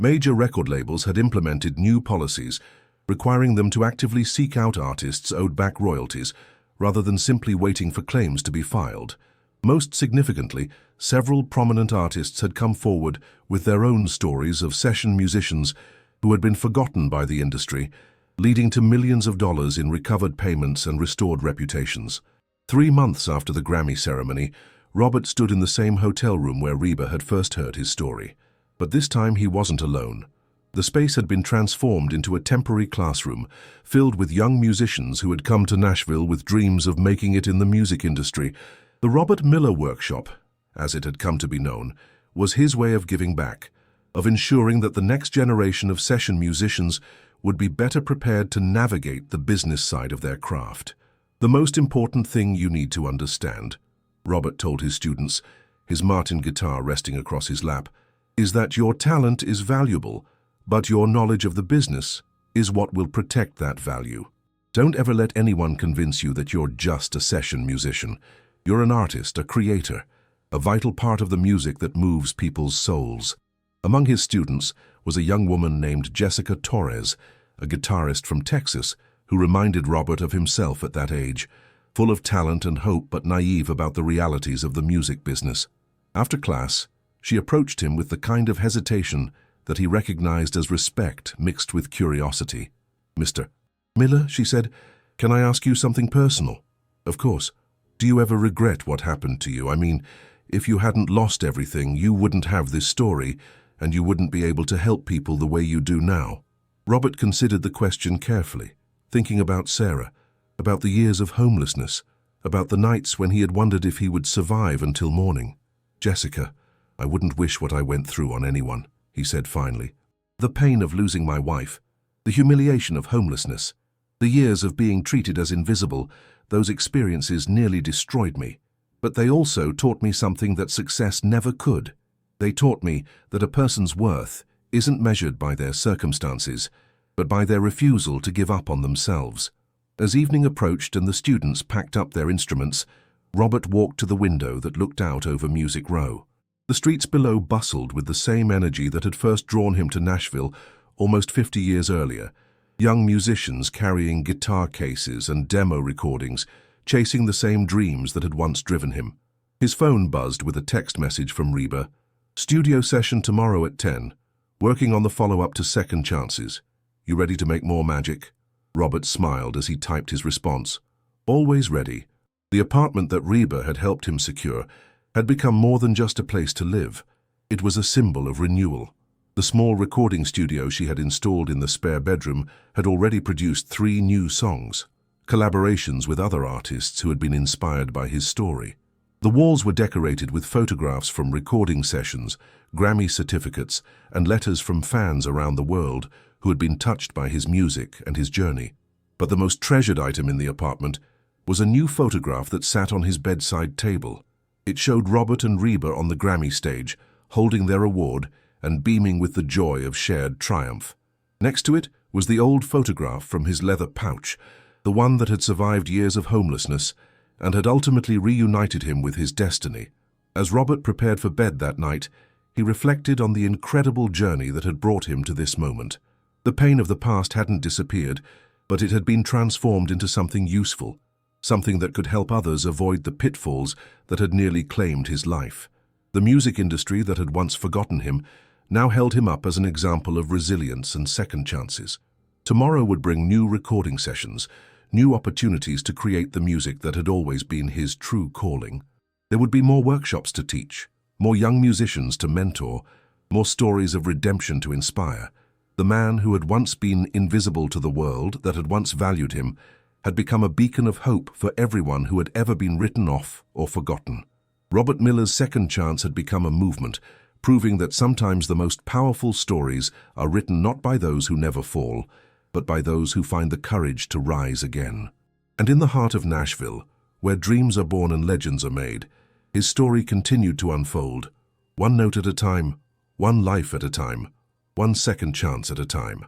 A: Major record labels had implemented new policies, requiring them to actively seek out artists owed back royalties, rather than simply waiting for claims to be filed. Most significantly, several prominent artists had come forward with their own stories of session musicians who had been forgotten by the industry, leading to millions of dollars in recovered payments and restored reputations. 3 months after the Grammy ceremony, Robert stood in the same hotel room where Reba had first heard his story. But this time he wasn't alone. The space had been transformed into a temporary classroom filled with young musicians who had come to Nashville with dreams of making it in the music industry. The Robert Miller Workshop, as it had come to be known, was his way of giving back, of ensuring that the next generation of session musicians would be better prepared to navigate the business side of their craft. The most important thing you need to understand, Robert told his students, his Martin guitar resting across his lap, is that your talent is valuable, but your knowledge of the business is what will protect that value. Don't ever let anyone convince you that you're just a session musician. You're an artist, a creator, a vital part of the music that moves people's souls. Among his students was a young woman named Jessica Torres, a guitarist from Texas, who reminded Robert of himself at that age, full of talent and hope but naive about the realities of the music business. After class, she approached him with the kind of hesitation that he recognized as respect mixed with curiosity. "Mr. Miller," she said, "can I ask you something personal?" "Of course. Do you ever regret what happened to you? I mean, if you hadn't lost everything, you wouldn't have this story, and you wouldn't be able to help people the way you do now." Robert considered the question carefully, thinking about Sarah, about the years of homelessness, about the nights when he had wondered if he would survive until morning. "Jessica, I wouldn't wish what I went through on anyone," he said finally. "The pain of losing my wife, the humiliation of homelessness, the years of being treated as invisible, those experiences nearly destroyed me. But they also taught me something that success never could. They taught me that a person's worth isn't measured by their circumstances, but by their refusal to give up on themselves." As evening approached and the students packed up their instruments, Robert walked to the window that looked out over Music Row. The streets below bustled with the same energy that had first drawn him to Nashville almost 50 years earlier. Young musicians carrying guitar cases and demo recordings, chasing the same dreams that had once driven him. His phone buzzed with a text message from Reba. "Studio session tomorrow at 10. Working on the follow-up to Second Chances. You ready to make more magic?" Robert smiled as he typed his response. Always ready. The apartment that Reba had helped him secure had become more than just a place to live. It was a symbol of renewal. The small recording studio she had installed in the spare bedroom had already produced 3 new songs, collaborations with other artists who had been inspired by his story. The walls were decorated with photographs from recording sessions, Grammy certificates, and letters from fans around the world who had been touched by his music and his journey. But the most treasured item in the apartment was a new photograph that sat on his bedside table. It showed Robert and Reba on the Grammy stage, holding their award and beaming with the joy of shared triumph. Next to it was the old photograph from his leather pouch, the one that had survived years of homelessness and had ultimately reunited him with his destiny. As Robert prepared for bed that night, he reflected on the incredible journey that had brought him to this moment. The pain of the past hadn't disappeared, but it had been transformed into something useful, something that could help others avoid the pitfalls that had nearly claimed his life. The music industry that had once forgotten him now held him up as an example of resilience and second chances. Tomorrow would bring new recording sessions, new opportunities to create the music that had always been his true calling. There would be more workshops to teach, more young musicians to mentor, more stories of redemption to inspire. The man who had once been invisible to the world, that had once valued him, had become a beacon of hope for everyone who had ever been written off or forgotten. Robert Miller's Second Chance had become a movement, proving that sometimes the most powerful stories are written not by those who never fall, but by those who find the courage to rise again. And in the heart of Nashville, where dreams are born and legends are made, his story continued to unfold, one note at a time, one life at a time, one second chance at a time.